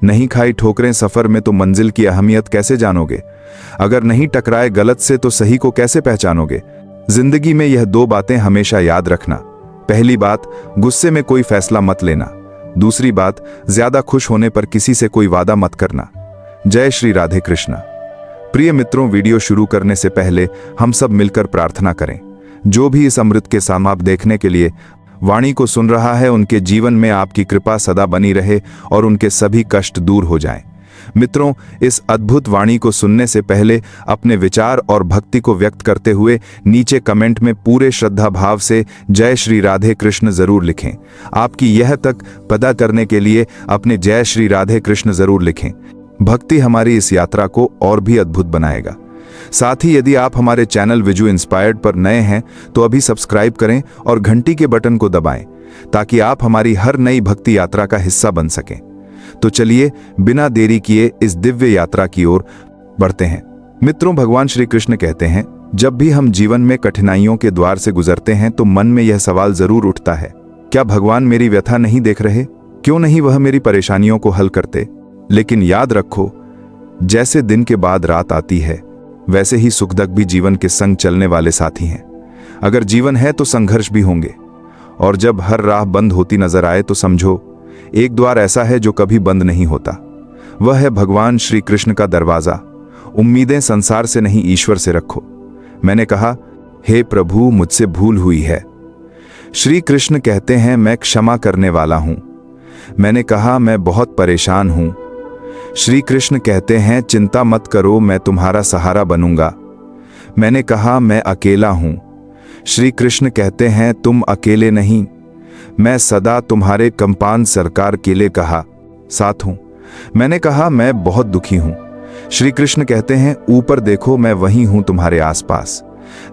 नहीं खाई ठोकरें सफर में तो मंजिल की अहमियत कैसे जानोगे? अगर नहीं टकराए गलत से तो सही को कैसे पहचानोगे? जिंदगी में यह दो बातें हमेशा याद रखना। पहली बात, गुस्से में कोई फैसला मत लेना। दूसरी बात, ज्यादा खुश होने पर किसी से कोई वादा मत करना। जय श्री राधे कृष्ण। प्रिय मित्रों, वीडियो शुरू करने से पहले हम सब मिलकर प्रार्थना करें। जो भी इस अमृत के समाप्त देखने के लिए वाणी को सुन रहा है, उनके जीवन में आपकी कृपा सदा बनी रहे और उनके सभी कष्ट दूर हो जाएं। मित्रों, इस अद्भुत वाणी को सुनने से पहले अपने विचार और भक्ति को व्यक्त करते हुए नीचे कमेंट में पूरे श्रद्धा भाव से जय श्री राधे कृष्ण जरूर लिखें। आपकी यह तक पता करने के लिए अपने जय श्री राधे कृष्ण जरूर लिखें। भक्ति हमारी इस यात्रा को और भी अद्भुत बनाएगा। साथ ही यदि आप हमारे चैनल विजु इंस्पायर्ड पर नए हैं तो अभी सब्सक्राइब करें और घंटी के बटन को दबाएं ताकि आप हमारी हर नई भक्ति यात्रा का हिस्सा बन सकें। तो चलिए बिना देरी किए इस दिव्य यात्रा की ओर बढ़ते हैं। मित्रों, भगवान श्री कृष्ण कहते हैं, जब भी हम जीवन में कठिनाइयों के द्वार से गुजरते हैं तो मन में यह सवाल जरूर उठता है, क्या भगवान मेरी व्यथा नहीं देख रहे? क्यों नहीं वह मेरी परेशानियों को हल करते? लेकिन याद रखो, जैसे दिन के बाद रात आती है, वैसे ही सुख दुख भी जीवन के संग चलने वाले साथी हैं। अगर जीवन है तो संघर्ष भी होंगे, और जब हर राह बंद होती नजर आए तो समझो एक द्वार ऐसा है जो कभी बंद नहीं होता। वह है भगवान श्री कृष्ण का दरवाजा। उम्मीदें संसार से नहीं, ईश्वर से रखो। मैंने कहा, हे प्रभु, मुझसे भूल हुई है। श्री कृष्ण कहते हैं, मैं क्षमा करने वाला हूं। मैंने कहा, मैं बहुत परेशान हूं। श्री कृष्ण कहते हैं, चिंता मत करो, मैं तुम्हारा सहारा बनूंगा। मैंने कहा, मैं अकेला हूं। श्री कृष्ण कहते हैं, तुम अकेले नहीं, मैं सदा तुम्हारे कंपान सरकार के लिए कहा साथ हूं। मैंने कहा, मैं बहुत दुखी हूं। श्री कृष्ण कहते हैं, ऊपर देखो, मैं वहीं हूं तुम्हारे आसपास।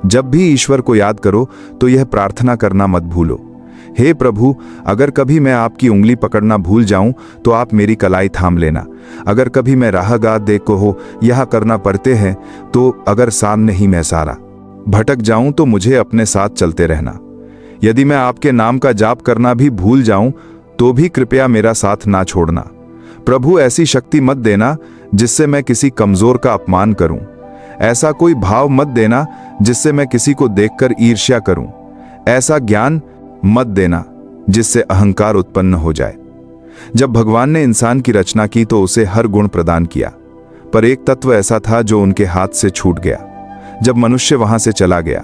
जब भी ईश्वर को याद करो तो यह प्रार्थना करना मत भूलो, हे प्रभु, अगर कभी मैं आपकी उंगली पकड़ना भूल जाऊं तो आप मेरी कलाई थाम लेना। अगर कभी मैं राहगीर देख को हो यह करना पड़ते हैं तो अगर सामने ही मैं सारा भटक जाऊं तो मुझे अपने साथ चलते रहना। यदि मैं आपके नाम का जाप करना भी भूल जाऊं तो भी कृपया मेरा साथ ना छोड़ना। प्रभु, ऐसी शक्ति मत देना जिससे मैं किसी कमजोर का अपमान करूं। ऐसा कोई भाव मत देना जिससे मैं किसी को देखकर ईर्ष्या करूं। ऐसा ज्ञान मत देना जिससे अहंकार उत्पन्न हो जाए। जब भगवान ने इंसान की रचना की तो उसे हर गुण प्रदान किया, पर एक तत्व ऐसा था जो उनके हाथ से छूट गया। जब मनुष्य वहां से चला गया,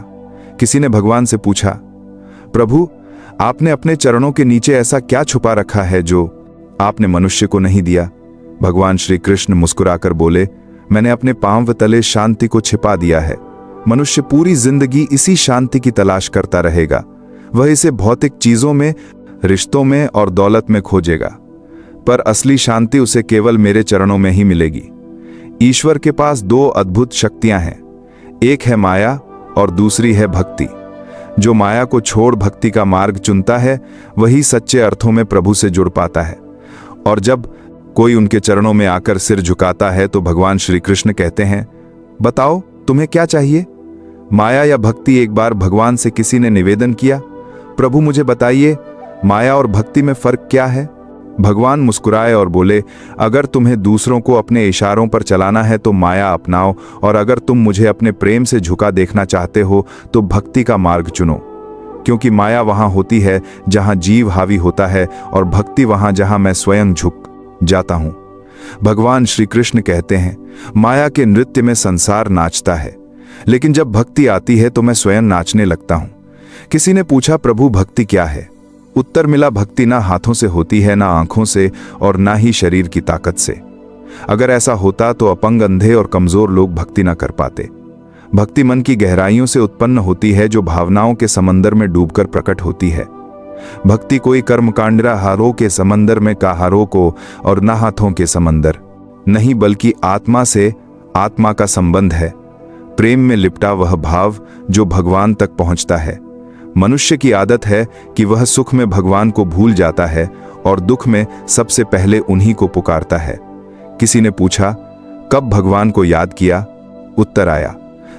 किसी ने भगवान से पूछा, प्रभु, आपने अपने चरणों के नीचे ऐसा क्या छुपा रखा है जो आपने मनुष्य को नहीं दिया? भगवान श्री कृष्ण मुस्कुराकर बोले, मैंने अपने पांव तले शांति को छिपा दिया है। मनुष्य पूरी जिंदगी इसी शांति की तलाश करता रहेगा। वह इसे भौतिक चीजों में, रिश्तों में और दौलत में खोजेगा, पर असली शांति उसे केवल मेरे चरणों में ही मिलेगी। ईश्वर के पास दो अद्भुत शक्तियां हैं, एक है माया और दूसरी है भक्ति। जो माया को छोड़ भक्ति का मार्ग चुनता है वही सच्चे अर्थों में प्रभु से जुड़ पाता है। और जब कोई उनके चरणों में आकर सिर झुकाता है तो भगवान श्री कृष्ण कहते हैं, बताओ तुम्हें क्या चाहिए? माया या भक्ति? एक बार भगवान से किसी ने निवेदन किया, प्रभु मुझे बताइए, माया और भक्ति में फर्क क्या है? भगवान मुस्कुराए और बोले, अगर तुम्हें दूसरों को अपने इशारों पर चलाना है तो माया अपनाओ, और अगर तुम मुझे अपने प्रेम से झुका देखना चाहते हो तो भक्ति का मार्ग चुनो। क्योंकि माया वहां होती है जहां जीव हावी होता है और भक्ति वहां जहां मैं स्वयं झुक जाता हूं। भगवान श्री कृष्ण कहते हैं, माया के नृत्य में संसार नाचता है, लेकिन जब भक्ति आती है तो मैं स्वयं नाचने लगता हूं। किसी ने पूछा, प्रभु भक्ति क्या है? उत्तर मिला, भक्ति ना हाथों से होती है, ना आंखों से, और ना ही शरीर की ताकत से। अगर ऐसा होता तो अपंग, अंधे और कमजोर लोग भक्ति ना कर पाते। भक्ति मन की गहराइयों से उत्पन्न होती है जो भावनाओं के समंदर में डूबकर प्रकट होती है। भक्ति कोई कर्मकांडरा हारों के समंदर में कहारों को और ना हाथों के समंदर नहीं, बल्कि आत्मा से आत्मा का संबंध है। प्रेम में लिपटा वह भाव जो भगवान तक पहुंचता है। मनुष्य की आदत है कि वह सुख में भगवान को भूल जाता है और दुख में सबसे पहले उन्हीं को पुकारता है। किसी ने पूछा, कब भगवान को याद किया? उत्तर आया,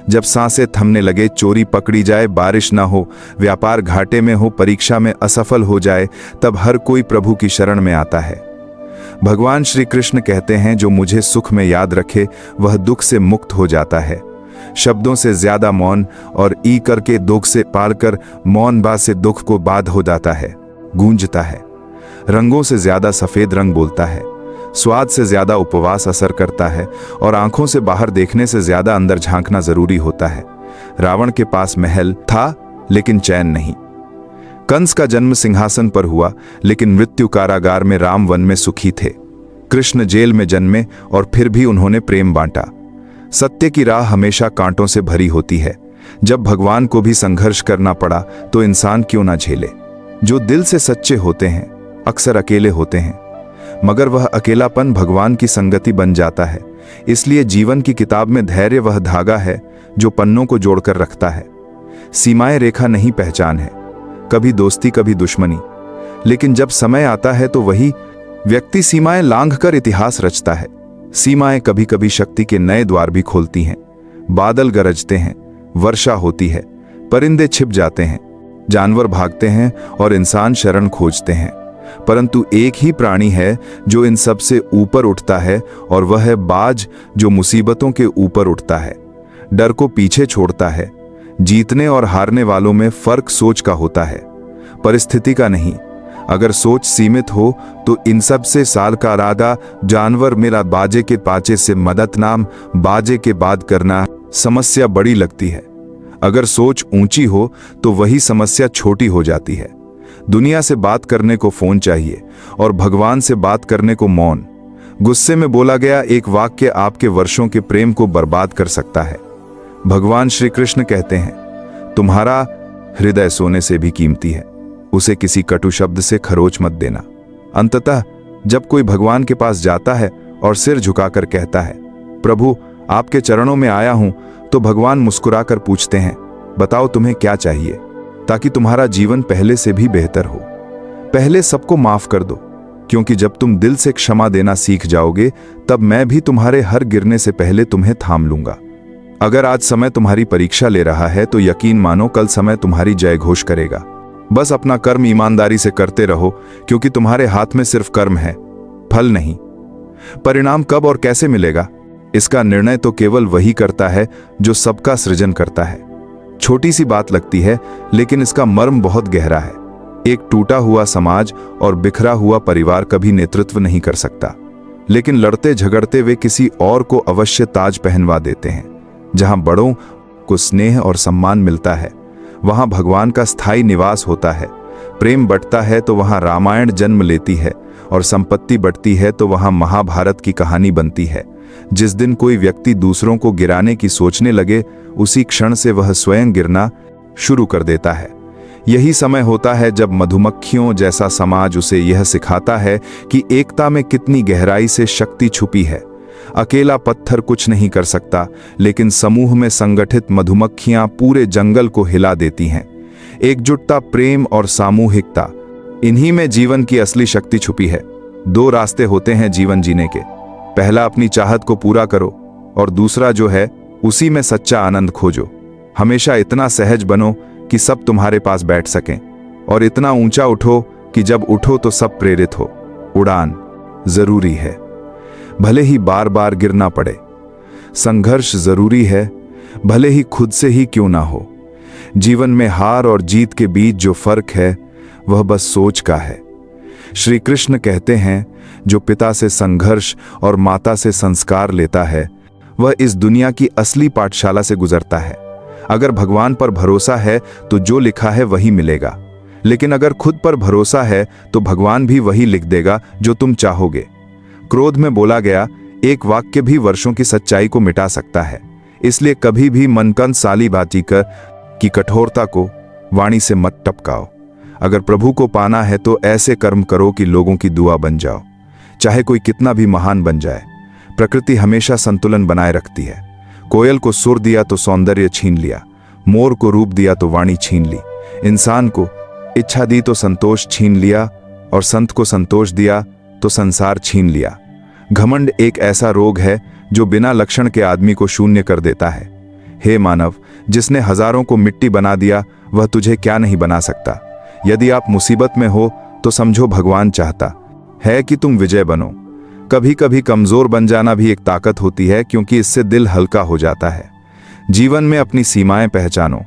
जब सांसें थमने लगे, चोरी पकड़ी जाए, बारिश ना हो, व्यापार घाटे में हो, परीक्षा में असफल हो जाए, तब हर कोई प्रभु की शरण में आता है। भगवान श्री कृष्ण कहते हैं, जो मुझे सुख में याद रखे वह दुख से मुक्त हो जाता है। शब्दों से ज्यादा मौन और ई करके दुख से पालकर मौन बा से दुख को बाध हो जाता है, गूंजता है। रंगों से ज्यादा सफेद रंग बोलता है, स्वाद से ज्यादा उपवास असर करता है और आंखों से बाहर देखने से ज्यादा अंदर झांकना जरूरी होता है। रावण के पास महल था लेकिन चैन नहीं। कंस का जन्म सिंहासन पर हुआ लेकिन मृत्यु कारागार में, राम वन में सुखी थे। कृष्ण जेल में जन्मे और फिर भी उन्होंने प्रेम बांटा। सत्य की राह हमेशा कांटों से भरी होती है। जब भगवान को भी संघर्ष करना पड़ा तो इंसान क्यों ना झेले। जो दिल से सच्चे होते हैं अक्सर अकेले होते हैं, मगर वह अकेलापन भगवान की संगति बन जाता है। इसलिए जीवन की किताब में धैर्य वह धागा है जो पन्नों को जोड़कर रखता है। सीमाएं रेखा नहीं, पहचान है, कभी दोस्ती कभी दुश्मनी। लेकिन जब समय आता है तो वही व्यक्ति सीमाएं लांघकर इतिहास रचता है। सीमाएं कभी कभी शक्ति के नए द्वार भी खोलती हैं। बादल गरजते हैं, वर्षा होती है, परिंदे छिप जाते हैं, जानवर भागते हैं और इंसान शरण खोजते हैं। परंतु एक ही प्राणी है जो इन सब से ऊपर उठता है और वह है बाज, जो मुसीबतों के ऊपर उठता है, डर को पीछे छोड़ता है। जीतने और हारने वालों में फर्क सोच का होता है, परिस्थिति का नहीं। अगर सोच सीमित हो तो इन सब से साल का रागा जानवर मेरा बाजे के पाचे से मदद नाम बाजे के बाद करना समस्या बड़ी लगती है। अगर सोच ऊंची हो तो वही समस्या छोटी हो जाती है। दुनिया से बात करने को फोन चाहिए और भगवान से बात करने को मौन। गुस्से में बोला गया एक वाक्य आपके वर्षों के प्रेम को बर्बाद कर सकता है। भगवान श्री कृष्ण कहते हैं, तुम्हारा हृदय सोने से भी कीमती है, उसे किसी कटु शब्द से खरोच मत देना। अंततः जब कोई भगवान के पास जाता है और सिर झुकाकर कहता है, प्रभु आपके चरणों में आया हूं, तो भगवान मुस्कुराकर पूछते हैं, बताओ तुम्हें क्या चाहिए, ताकि तुम्हारा जीवन पहले से भी बेहतर हो। पहले सबको माफ कर दो, क्योंकि जब तुम दिल से क्षमा देना सीख जाओगे तब मैं भी तुम्हारे हर गिरने से पहले तुम्हें थाम लूंगा। अगर आज समय तुम्हारी परीक्षा ले रहा है तो यकीन मानो कल समय तुम्हारी जय घोष करेगा। बस अपना कर्म ईमानदारी से करते रहो, क्योंकि तुम्हारे हाथ में सिर्फ कर्म है, फल नहीं। परिणाम कब और कैसे मिलेगा, इसका निर्णय तो केवल वही करता है जो सबका सृजन करता है। छोटी सी बात लगती है लेकिन इसका मर्म बहुत गहरा है। एक टूटा हुआ समाज और बिखरा हुआ परिवार कभी नेतृत्व नहीं कर सकता, लेकिन लड़ते झगड़ते वे किसी और को अवश्य ताज पहनवा देते हैं। जहां बड़ों को स्नेह और सम्मान मिलता है वहां भगवान का स्थायी निवास होता है। प्रेम बढ़ता है तो वहां रामायण जन्म लेती है और संपत्ति बढ़ती है तो वहां महाभारत की कहानी बनती है। जिस दिन कोई व्यक्ति दूसरों को गिराने की सोचने लगे, उसी क्षण से वह स्वयं गिरना शुरू कर देता है। यही समय होता है जब मधुमक्खियों जैसा समाज उसे यह सिखाता है कि एकता में कितनी गहराई से शक्ति छुपी है। अकेला पत्थर कुछ नहीं कर सकता, लेकिन समूह में संगठित मधुमक्खियां पूरे जंगल को हिला देती हैं। एकजुटता, प्रेम और सामूहिकता, इन्हीं में जीवन की असली शक्ति छुपी है। दो रास्ते होते हैं जीवन जीने के, पहला अपनी चाहत को पूरा करो और दूसरा जो है उसी में सच्चा आनंद खोजो। हमेशा इतना सहज बनो कि सब तुम्हारे पास बैठ सकें, और इतना ऊंचा उठो कि जब उठो तो सब प्रेरित हो। उड़ान जरूरी है, भले ही बार बार गिरना पड़े। संघर्ष जरूरी है, भले ही खुद से ही क्यों ना हो। जीवन में हार और जीत के बीच जो फर्क है वह बस सोच का है। श्री कृष्ण कहते हैं, जो पिता से संघर्ष और माता से संस्कार लेता है वह इस दुनिया की असली पाठशाला से गुजरता है। अगर भगवान पर भरोसा है तो जो लिखा है वही मिलेगा, लेकिन अगर खुद पर भरोसा है तो भगवान भी वही लिख देगा जो तुम चाहोगे। क्रोध में बोला गया एक वाक्य भी वर्षों की सच्चाई को मिटा सकता है। इसलिए कभी भी मनकंद साली बाती कर की कठोरता को वाणी से मत टपकाओ। अगर प्रभु को पाना है तो ऐसे कर्म करो कि लोगों की दुआ बन जाओ। चाहे कोई कितना भी महान बन जाए, प्रकृति हमेशा संतुलन बनाए रखती है। कोयल को सुर दिया तो सौंदर्य छीन लिया, मोर को रूप दिया तो वाणी छीन ली, इंसान को इच्छा दी तो संतोष छीन लिया, और संत को संतोष दिया तो संसार छीन लिया। घमंड एक ऐसा रोग है जो बिना लक्षण के आदमी को शून्य कर देता है। हे मानव, जिसने हजारों को मिट्टी बना दिया वह तुझे क्या नहीं बना सकता। यदि आप मुसीबत में हो तो समझो भगवान चाहता है कि तुम विजय बनो। कभी कभी कमजोर बन जाना भी एक ताकत होती है, क्योंकि इससे दिल हल्का हो जाता है। जीवन में अपनी सीमाएं पहचानो,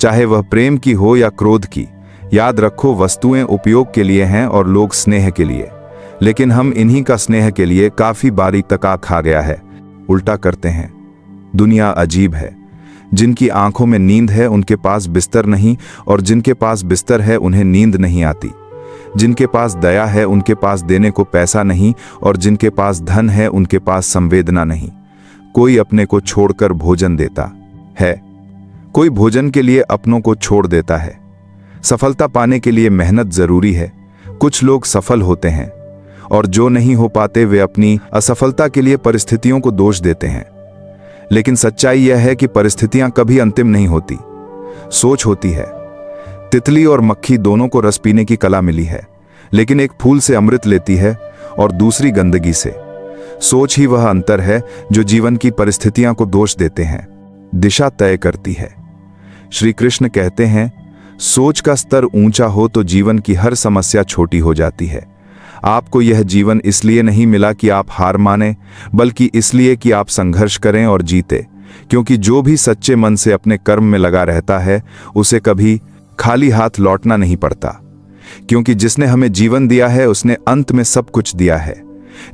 चाहे वह प्रेम की हो या क्रोध की। याद रखो, वस्तुएं उपयोग के लिए हैं और लोग स्नेह के लिए, लेकिन हम इन्हीं का स्नेह के लिए काफी बारीक तक खा गया है, उल्टा करते हैं। दुनिया अजीब है। जिनकी आंखों में नींद है उनके पास बिस्तर नहीं, और जिनके पास बिस्तर है उन्हें नींद नहीं आती। जिनके पास दया है उनके पास देने को पैसा नहीं, और जिनके पास धन है उनके पास संवेदना नहीं। कोई अपने को छोड़कर भोजन देता है, कोई भोजन के लिए अपनों को छोड़ देता है। सफलता पाने के लिए मेहनत जरूरी है। कुछ लोग सफल होते हैं और जो नहीं हो पाते वे अपनी असफलता के लिए परिस्थितियों को दोष देते हैं। लेकिन सच्चाई यह है कि परिस्थितियां कभी अंतिम नहीं होती, सोच होती है। तितली और मक्खी दोनों को रस पीने की कला मिली है, लेकिन एक फूल से अमृत लेती है और दूसरी गंदगी से। सोच ही वह अंतर है जो जीवन की परिस्थितियां को दोष देते हैं, दिशा तय करती है। श्री कृष्ण कहते हैं, सोच का स्तर ऊंचा हो तो जीवन की हर समस्या छोटी हो जाती है। आपको यह जीवन इसलिए नहीं मिला कि आप हार माने, बल्कि इसलिए कि आप संघर्ष करें और जीते। क्योंकि जो भी सच्चे मन से अपने कर्म में लगा रहता है उसे कभी खाली हाथ लौटना नहीं पड़ता। क्योंकि जिसने हमें जीवन दिया है उसने अंत में सब कुछ दिया है।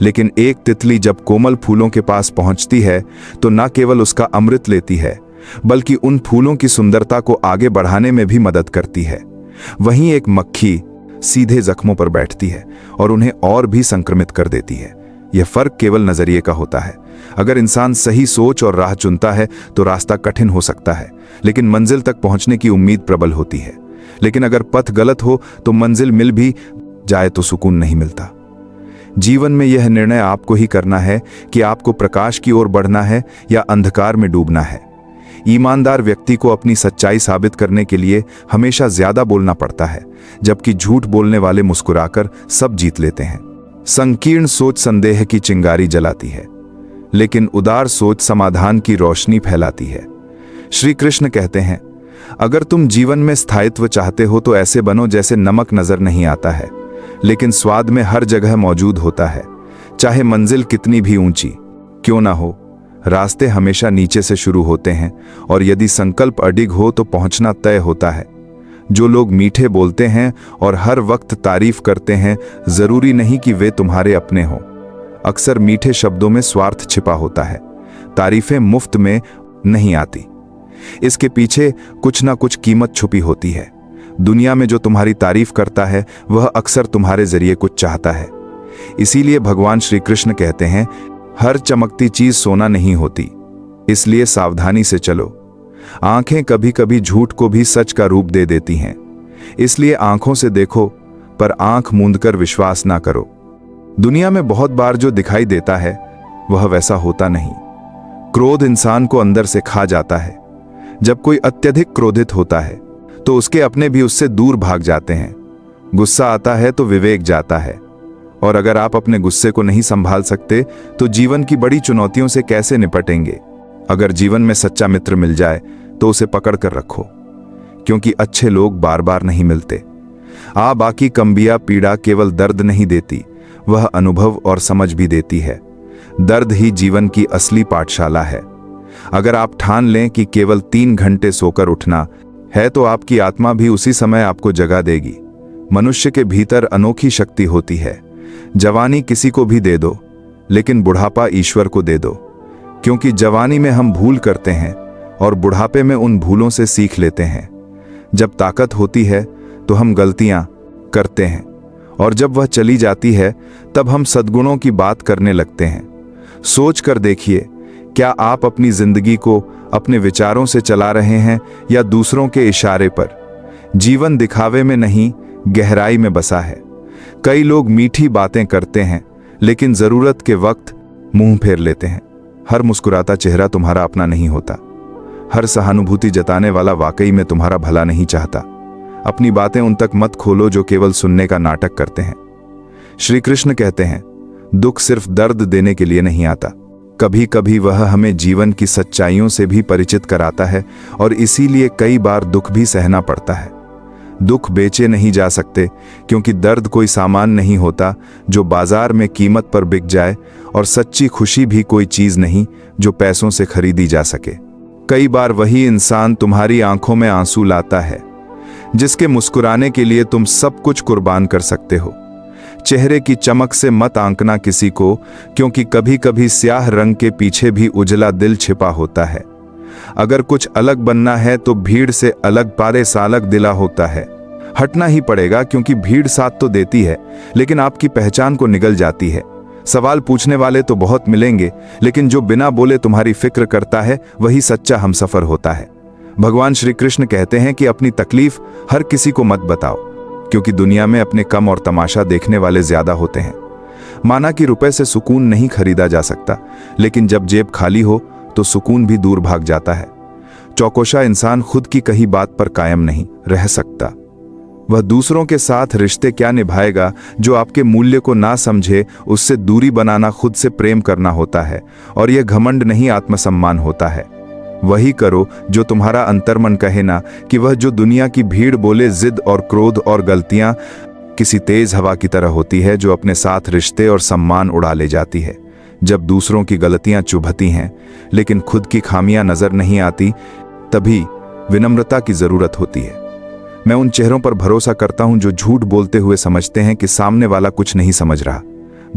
लेकिन एक तितली जब कोमल फूलों के पास पहुंचती है तो न केवल उसका अमृत लेती है, बल्कि उन फूलों की सुंदरता को आगे बढ़ाने में भी मदद करती है। वहीं एक मक्खी सीधे जख्मों पर बैठती है और उन्हें और भी संक्रमित कर देती है। यह फर्क केवल नजरिए का होता है। अगर इंसान सही सोच और राह चुनता है तो रास्ता कठिन हो सकता है, लेकिन मंजिल तक पहुंचने की उम्मीद प्रबल होती है। लेकिन अगर पथ गलत हो तो मंजिल मिल भी जाए तो सुकून नहीं मिलता। जीवन में यह निर्णय आपको ही करना है कि आपको प्रकाश की ओर बढ़ना है या अंधकार में डूबना है। ईमानदार व्यक्ति को अपनी सच्चाई साबित करने के लिए हमेशा ज्यादा बोलना पड़ता है, जबकि झूठ बोलने वाले मुस्कुराकर सब जीत लेते हैं। संकीर्ण सोच संदेह की चिंगारी जलाती है, लेकिन उदार सोच समाधान की रोशनी फैलाती है। श्री कृष्ण कहते हैं, अगर तुम जीवन में स्थायित्व चाहते हो तो ऐसे बनो जैसे नमक नजर नहीं आता है, लेकिन स्वाद में हर जगह मौजूद होता है। चाहे मंजिल कितनी भी ऊंची क्यों ना हो, रास्ते हमेशा नीचे से शुरू होते हैं, और यदि संकल्प अडिग हो तो पहुंचना तय होता है। जो लोग मीठे बोलते हैं और हर वक्त तारीफ करते हैं, जरूरी नहीं कि वे तुम्हारे अपने हों। अक्सर मीठे शब्दों में स्वार्थ छिपा होता है। तारीफें मुफ्त में नहीं आती, इसके पीछे कुछ ना कुछ कीमत छुपी होती है। दुनिया में जो तुम्हारी तारीफ करता है वह अक्सर तुम्हारे जरिए कुछ चाहता है। इसीलिए भगवान श्री कृष्ण कहते हैं, हर चमकती चीज सोना नहीं होती, इसलिए सावधानी से चलो। आंखें कभी कभी झूठ को भी सच का रूप दे देती हैं, इसलिए आंखों से देखो पर आंख मूंदकर विश्वास ना करो। दुनिया में बहुत बार जो दिखाई देता है वह वैसा होता नहीं। क्रोध इंसान को अंदर से खा जाता है। जब कोई अत्यधिक क्रोधित होता है तो उसके अपने भी उससे दूर भाग जाते हैं। गुस्सा आता है तो विवेक जाता है, और अगर आप अपने गुस्से को नहीं संभाल सकते तो जीवन की बड़ी चुनौतियों से कैसे निपटेंगे। अगर जीवन में सच्चा मित्र मिल जाए तो उसे पकड़ कर रखो, क्योंकि अच्छे लोग बार बार नहीं मिलते। बाकी कम्बिया पीड़ा केवल दर्द नहीं देती, वह अनुभव और समझ भी देती है। दर्द ही जीवन की असली पाठशाला है। अगर आप ठान लें कि केवल 3 घंटे सोकर उठना है तो आपकी आत्मा भी उसी समय आपको जगा देगी। मनुष्य के भीतर अनोखी शक्ति होती है। जवानी किसी को भी दे दो, लेकिन बुढ़ापा ईश्वर को दे दो, क्योंकि जवानी में हम भूल करते हैं और बुढ़ापे में उन भूलों से सीख लेते हैं। जब ताकत होती है तो हम गलतियां करते हैं, और जब वह चली जाती है तब हम सद्गुणों की बात करने लगते हैं। सोच कर देखिए, क्या आप अपनी जिंदगी को अपने विचारों से चला रहे हैं या दूसरों के इशारे पर? जीवन दिखावे में नहीं, गहराई में बसा है। कई लोग मीठी बातें करते हैं लेकिन जरूरत के वक्त मुंह फेर लेते हैं। हर मुस्कुराता चेहरा तुम्हारा अपना नहीं होता। हर सहानुभूति जताने वाला वाकई में तुम्हारा भला नहीं चाहता। अपनी बातें उन तक मत खोलो जो केवल सुनने का नाटक करते हैं। श्री कृष्ण कहते हैं, दुख सिर्फ दर्द देने के लिए नहीं आता, कभी कभी वह हमें जीवन की सच्चाइयों से भी परिचित कराता है, और इसीलिए कई बार दुख भी सहना पड़ता है। दुख बेचे नहीं जा सकते, क्योंकि दर्द कोई सामान नहीं होता जो बाजार में कीमत पर बिक जाए, और सच्ची खुशी भी कोई चीज नहीं जो पैसों से खरीदी जा सके। कई बार वही इंसान तुम्हारी आंखों में आंसू लाता है, जिसके मुस्कुराने के लिए तुम सब कुछ कुर्बान कर सकते हो। चेहरे की चमक से मत आंकना किसी को, क्योंकि कभी कभी स्याह रंग के पीछे भी उजला दिल छिपा होता है। अगर कुछ अलग बनना है तो भीड़ से अलग पारे सालक दिला होता है। हटना ही पड़ेगा, क्योंकि भीड़ साथ तो देती है लेकिन आपकी पहचान को निगल जाती है। सवाल पूछने वाले तो बहुत मिलेंगे, लेकिन जो बिना बोले तुम्हारी फिक्र करता है वही सच्चा हमसफर होता है। भगवान श्री कृष्ण कहते हैं कि अपनी तकलीफ हर किसी को मत बताओ, क्योंकि दुनिया में अपने कम और तमाशा देखने वाले ज्यादा होते हैं। माना कि रुपए से सुकून नहीं खरीदा जा सकता, लेकिन जब जेब खाली हो तो सुकून भी दूर भाग जाता है। चौकशा इंसान खुद की कही बात पर कायम नहीं रह सकता। वह दूसरों के साथ रिश्ते क्या निभाएगा जो आपके मूल्य को ना समझे। उससे दूरी बनाना खुद से प्रेम करना होता है, और यह घमंड नहीं आत्मसम्मान होता है। वही करो जो तुम्हारा अंतर्मन कहे ना कि वह जो दुनिया की भीड़ बोले जिद और क्रोध और गलतियां किसी तेज हवा की तरह होती है जो अपने साथ रिश्ते और सम्मान उड़ा ले जाती है। जब दूसरों की गलतियां चुभती हैं लेकिन खुद की खामियां नजर नहीं आती, तभी विनम्रता की जरूरत होती है। मैं उन चेहरों पर भरोसा करता हूं जो झूठ बोलते हुए समझते हैं कि सामने वाला कुछ नहीं समझ रहा।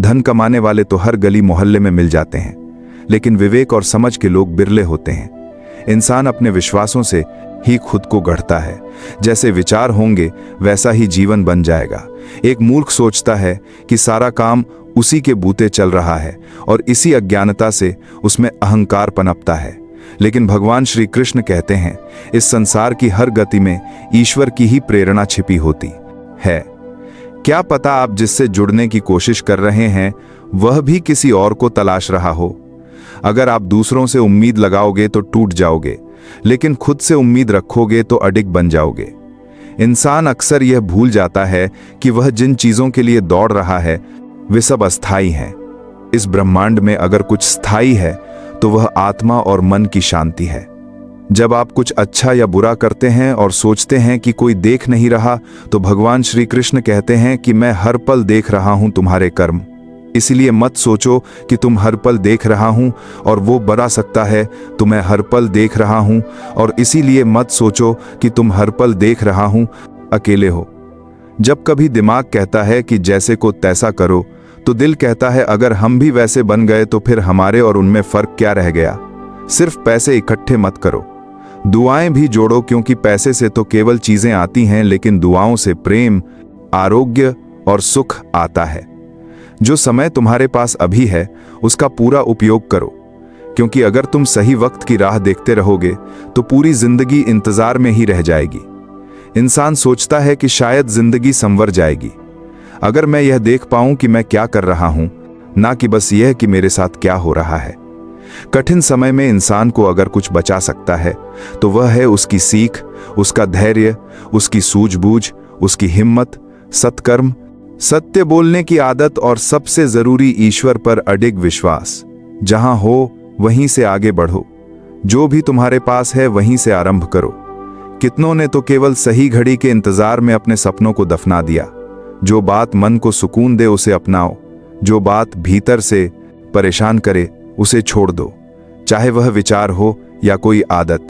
धन कमाने वाले तो हर गली मोहल्ले में मिल जाते हैं, लेकिन विवेक और समझ के लोग बिरले होते हैं। इंसान अपने विश्वासों से ही खुद को गढ़ता है। जैसे विचार होंगे वैसा ही जीवन बन जाएगा। एक मूर्ख सोचता है कि सारा काम उसी के बूते चल रहा है, और इसी अज्ञानता से उसमें अहंकार पनपता है। लेकिन भगवान श्री कृष्ण कहते हैं, इस संसार की हर गति में ईश्वर की ही प्रेरणा छिपी होती है। क्या पता आप जिससे जुड़ने की कोशिश कर रहे हैं वह भी किसी और को तलाश रहा हो। अगर आप दूसरों से उम्मीद लगाओगे तो टूट जाओगे, लेकिन खुद से उम्मीद रखोगे तो अडिग बन जाओगे। इंसान अक्सर यह भूल जाता है कि वह जिन चीजों के लिए दौड़ रहा है वे सब अस्थाई हैं। इस ब्रह्मांड में अगर कुछ स्थायी है तो वह आत्मा और मन की शांति है। जब आप कुछ अच्छा या बुरा करते हैं और सोचते हैं कि कोई देख नहीं रहा, तो भगवान श्री कृष्ण कहते हैं कि मैं हर पल देख रहा हूं तुम्हारे कर्म। इसलिए मत सोचो कि तुम हर पल देख रहा हूं और वो बरा सकता है तो मैं हर पल देख रहा हूं, और इसीलिए मत सोचो कि तुम हर पल देख रहा हूं अकेले हो। जब कभी दिमाग कहता है कि जैसे को तैसा करो, तो दिल कहता है अगर हम भी वैसे बन गए तो फिर हमारे और उनमें फर्क क्या रह गया। सिर्फ पैसे इकट्ठे मत करो, दुआएं भी जोड़ो, क्योंकि पैसे से तो केवल चीजें आती हैं, लेकिन दुआओं से प्रेम, आरोग्य और सुख आता है। जो समय तुम्हारे पास अभी है उसका पूरा उपयोग करो, क्योंकि अगर तुम सही वक्त की राह देखते रहोगे तो पूरी जिंदगी इंतजार में ही रह जाएगी। इंसान सोचता है कि शायद जिंदगी संवर जाएगी अगर मैं यह देख पाऊं कि मैं क्या कर रहा हूं, ना कि बस यह कि मेरे साथ क्या हो रहा है। कठिन समय में इंसान को अगर कुछ बचा सकता है तो वह है उसकी सीख, उसका धैर्य, उसकी सूझबूझ, उसकी हिम्मत, सत्कर्म, सत्य बोलने की आदत और सबसे जरूरी ईश्वर पर अडिग विश्वास। जहां हो वहीं से आगे बढ़ो, जो भी तुम्हारे पास है वहीं से आरंभ करो। कितनों ने तो केवल सही घड़ी के इंतजार में अपने सपनों को दफना दिया। जो बात मन को सुकून दे उसे अपनाओ, जो बात भीतर से परेशान करे उसे छोड़ दो, चाहे वह विचार हो या कोई आदत।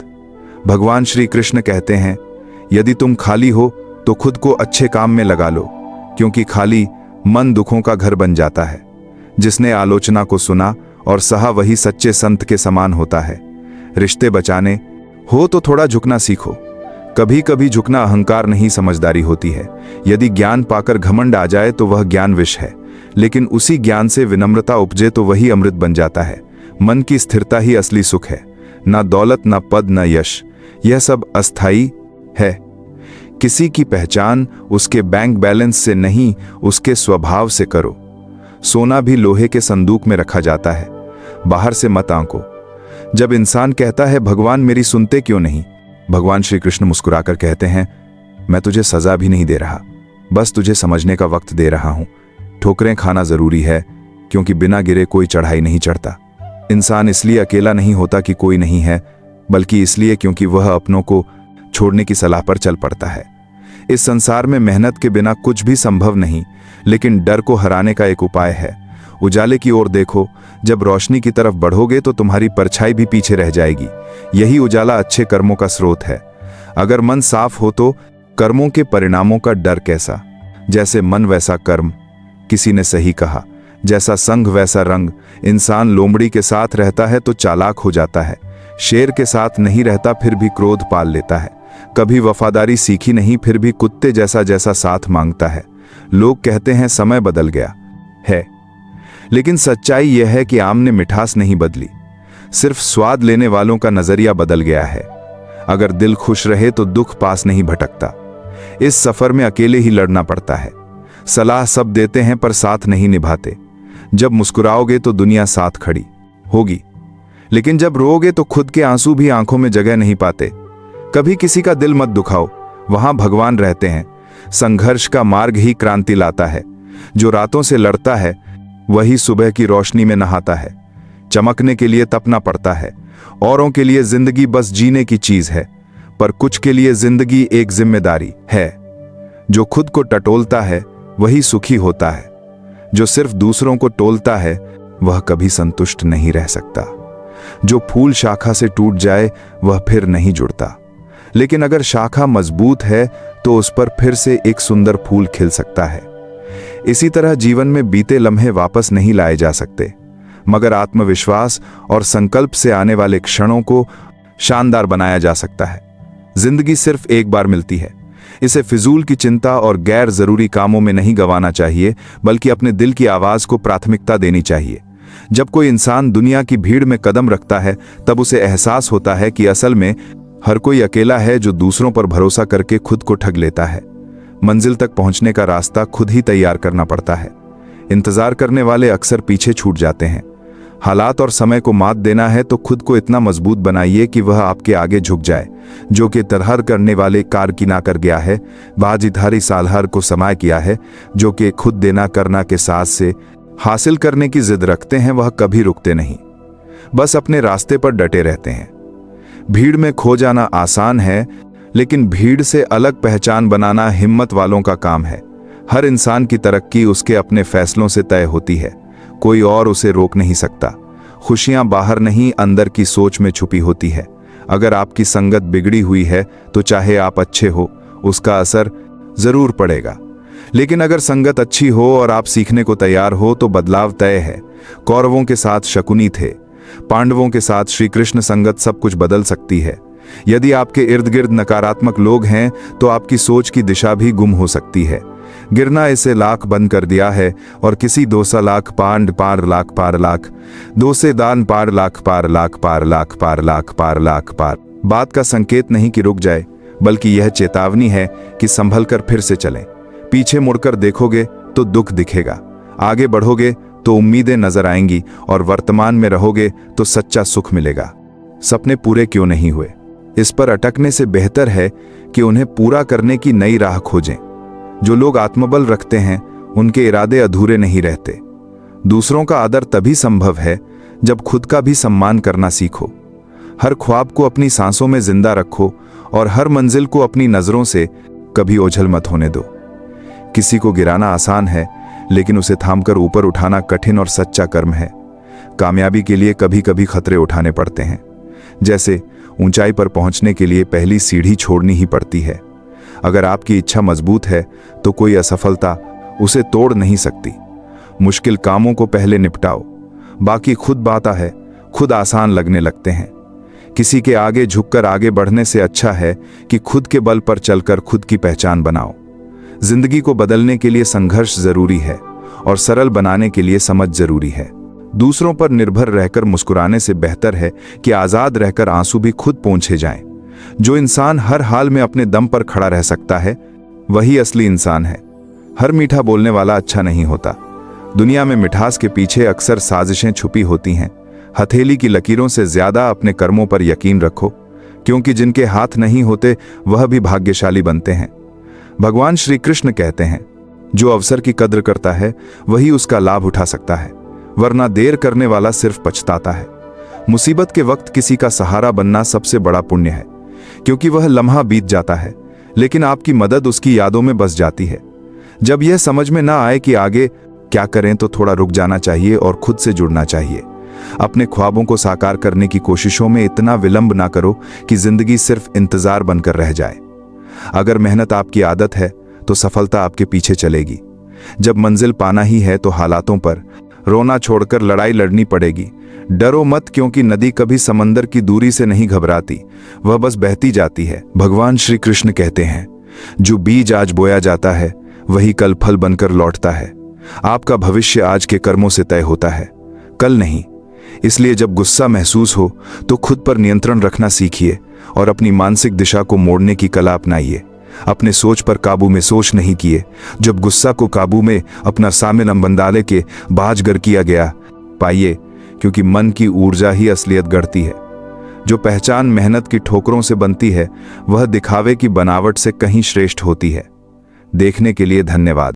भगवान श्री कृष्ण कहते हैं, यदि तुम खाली हो तो खुद को अच्छे काम में लगा लो, क्योंकि खाली मन दुखों का घर बन जाता है। जिसने आलोचना को सुना और सहा वही सच्चे संत के समान होता है। रिश्ते बचाने हो तो थोड़ा झुकना सीखो। कभी कभी झुकना अहंकार नहीं, समझदारी होती है। यदि ज्ञान पाकर घमंड आ जाए तो वह ज्ञान विष है, लेकिन उसी ज्ञान से विनम्रता उपजे तो वही अमृत बन जाता है। मन की स्थिरता ही असली सुख है, ना दौलत, ना पद, ना यश। यह सब अस्थाई है। किसी की पहचान उसके बैंक बैलेंस से नहीं, उसके स्वभाव से करो। सोना भी लोहे के संदूक में रखा जाता है, बाहर से मत आंको। जब इंसान कहता है भगवान मेरी सुनते क्यों नहीं, भगवान श्री कृष्ण मुस्कुराकर कहते हैं, मैं तुझे सजा भी नहीं दे रहा, बस तुझे समझने का वक्त दे रहा हूं। ठोकरें खाना जरूरी है, क्योंकि बिना गिरे कोई चढ़ाई नहीं चढ़ता। इंसान इसलिए अकेला नहीं होता कि कोई नहीं है, बल्कि इसलिए क्योंकि वह अपनों को छोड़ने की सलाह पर चल पड़ता है। इस संसार में मेहनत के बिना कुछ भी संभव नहीं, लेकिन डर को हराने का एक उपाय है। उजाले की ओर देखो, जब रोशनी की तरफ बढ़ोगे तो तुम्हारी परछाई भी पीछे रह जाएगी। यही उजाला अच्छे कर्मों का स्रोत है। अगर मन साफ हो तो कर्मों के परिणामों का डर कैसा। जैसे मन वैसा कर्म, किसी ने सही कहा। जैसा संग वैसा रंग। इंसान लोमड़ी के साथ रहता है तो चालाक हो जाता है, शेर के साथ नहीं रहता फिर भी क्रोध पाल लेता है। कभी वफादारी सीखी नहीं फिर भी कुत्ते जैसा जैसा साथ मांगता है। लोग कहते हैं समय बदल गया है, लेकिन सच्चाई यह है कि आम ने मिठास नहीं बदली, सिर्फ स्वाद लेने वालों का नजरिया बदल गया है। अगर दिल खुश रहे तो दुख पास नहीं भटकता। इस सफर में अकेले ही लड़ना पड़ता है। सलाह सब देते हैं पर साथ नहीं निभाते। जब मुस्कुराओगे तो दुनिया साथ खड़ी होगी, लेकिन जब रोओगे तो खुद के आंसू भी आंखों में जगह नहीं पाते। कभी किसी का दिल मत दुखाओ, वहां भगवान रहते हैं। संघर्ष का मार्ग ही क्रांति लाता है। जो रातों से लड़ता है वही सुबह की रोशनी में नहाता है। चमकने के लिए तपना पड़ता है। औरों के लिए जिंदगी बस जीने की चीज है, पर कुछ के लिए जिंदगी एक जिम्मेदारी है। जो खुद को टटोलता है वही सुखी होता है। जो सिर्फ दूसरों को टोलता है वह कभी संतुष्ट नहीं रह सकता। जो फूल शाखा से टूट जाए वह फिर नहीं जुड़ता, लेकिन अगर शाखा मजबूत है तो उस पर फिर से एक सुंदर फूल खिल सकता है। इसी तरह जीवन में बीते लम्हे वापस नहीं लाए जा सकते, मगर आत्मविश्वास और संकल्प से आने वाले क्षणों को शानदार बनाया जा सकता है। जिंदगी सिर्फ एक बार मिलती है, इसे फिजूल की चिंता और गैर जरूरी कामों में नहीं गंवाना चाहिए, बल्कि अपने दिल की आवाज को प्राथमिकता देनी चाहिए। जब कोई इंसान दुनिया की भीड़ में कदम रखता है तब उसे एहसास होता है कि असल में हर कोई अकेला है जो दूसरों पर भरोसा करके खुद को ठग लेता है। मंजिल तक पहुंचने का रास्ता खुद ही तैयार करना पड़ता है। इंतजार करने वाले अक्सर पीछे छूट जाते हैं। हालात और समय को मात देना है तो खुद को इतना मजबूत बनाइए कि वह आपके आगे झुक जाए। जो कि तरहर करने वाले कार की ना कर गया है, बाजीधारी सालहर को समाय किया है। जो कि खुद देना करना के साथ से हासिल करने की जिद रखते हैं, वह कभी रुकते नहीं, बस अपने रास्ते पर डटे रहते हैं। भीड़ में खो जाना आसान है, लेकिन भीड़ से अलग पहचान बनाना हिम्मत वालों का काम है। हर इंसान की तरक्की उसके अपने फैसलों से तय होती है, कोई और उसे रोक नहीं सकता। खुशियां बाहर नहीं अंदर की सोच में छुपी होती है। अगर आपकी संगत बिगड़ी हुई है तो चाहे आप अच्छे हो, उसका असर जरूर पड़ेगा। लेकिन अगर संगत अच्छी हो और आप सीखने को तैयार हो तो बदलाव तय है। कौरवों के साथ शकुनी थे, पांडवों के साथ श्री कृष्ण। संगत सब कुछ बदल सकती है। यदि आपके इर्द गिर्द नकारात्मक लोग हैं तो आपकी सोच की दिशा भी गुम हो सकती है। गिरना इसे लाख बंद कर दिया है और किसी 200 लाख पांड पार लाख पार लाख, 2 से दान पार लाख पार लाख पार लाख पार लाख पार लाख पार। बात का संकेत नहीं कि रुक जाए, बल्कि यह चेतावनी है कि संभल कर फिर से चलें। पीछे मुड़कर देखोगे तो दुख दिखेगा, आगे बढ़ोगे तो उम्मीदें नजर आएंगी और वर्तमान में रहोगे तो सच्चा सुख मिलेगा। सपने पूरे क्यों नहीं हुए, इस पर अटकने से बेहतर है कि उन्हें पूरा करने की नई राह खोजें। जो लोग आत्मबल रखते हैं उनके इरादे अधूरे नहीं रहते। दूसरों का आदर तभी संभव है जब खुद का भी सम्मान करना सीखो। हर ख्वाब को अपनी सांसों में जिंदा रखो और हर मंजिल को अपनी नजरों से कभी ओझल मत होने दो। किसी को गिराना आसान है, लेकिन उसे थामकर ऊपर उठाना कठिन और सच्चा कर्म है। कामयाबी के लिए कभी कभी खतरे उठाने पड़ते हैं। जैसे ऊंचाई पर पहुंचने के लिए पहली सीढ़ी छोड़नी ही पड़ती है। अगर आपकी इच्छा मजबूत है तो कोई असफलता उसे तोड़ नहीं सकती। मुश्किल कामों को पहले निपटाओ, बाकी खुद बाता है, खुद आसान लगने लगते हैं। किसी के आगे झुककर आगे बढ़ने से अच्छा है कि खुद के बल पर चलकर खुद की पहचान बनाओ। जिंदगी को बदलने के लिए संघर्ष जरूरी है और सरल बनाने के लिए समझ जरूरी है। दूसरों पर निर्भर रहकर मुस्कुराने से बेहतर है कि आजाद रहकर आंसू भी खुद पोंछे जाएं। जो इंसान हर हाल में अपने दम पर खड़ा रह सकता है वही असली इंसान है। हर मीठा बोलने वाला अच्छा नहीं होता। दुनिया में मिठास के पीछे अक्सर साजिशें छुपी होती हैं। हथेली की लकीरों से ज्यादा अपने कर्मों पर यकीन रखो, क्योंकि जिनके हाथ नहीं होते वह भी भाग्यशाली बनते हैं। भगवान श्री कृष्ण कहते हैं, जो अवसर की कद्र करता है वही उसका लाभ उठा सकता है, वरना देर करने वाला सिर्फ पछताता है। मुसीबत के वक्त किसी का सहारा बनना सबसे बड़ा पुण्य है, क्योंकि वह लम्हा बीत जाता है लेकिन आपकी मदद उसकी यादों में बस जाती है। जब यह समझ में ना आए कि आगे क्या करें तो थोड़ा रुक जाना चाहिए और खुद से जुड़ना चाहिए। अपने ख्वाबों को साकार करने की कोशिशों में इतना विलंब ना करो कि जिंदगी सिर्फ इंतजार बनकर रह जाए। अगर मेहनत आपकी आदत है तो सफलता आपके पीछे चलेगी। जब मंजिल पाना ही है तो हालातों पर रोना छोड़कर लड़ाई लड़नी पड़ेगी। डरो मत, क्योंकि नदी कभी समंदर की दूरी से नहीं घबराती, वह बस बहती जाती है। भगवान श्री कृष्ण कहते हैं, जो बीज आज बोया जाता है वही कल फल बनकर लौटता है। आपका भविष्य आज के कर्मों से तय होता है, कल नहीं। इसलिए जब गुस्सा महसूस हो तो खुद पर नियंत्रण रखना सीखिए और अपनी मानसिक दिशा को मोड़ने की कला अपनाइए। अपने सोच पर काबू में सोच नहीं किए। जब गुस्सा को काबू में अपना सामिल अंबंदाले के बाजगर किया गया पाइए, क्योंकि मन की ऊर्जा ही असलियत गढ़ती है। जो पहचान मेहनत की ठोकरों से बनती है वह दिखावे की बनावट से कहीं श्रेष्ठ होती है। देखने के लिए धन्यवाद।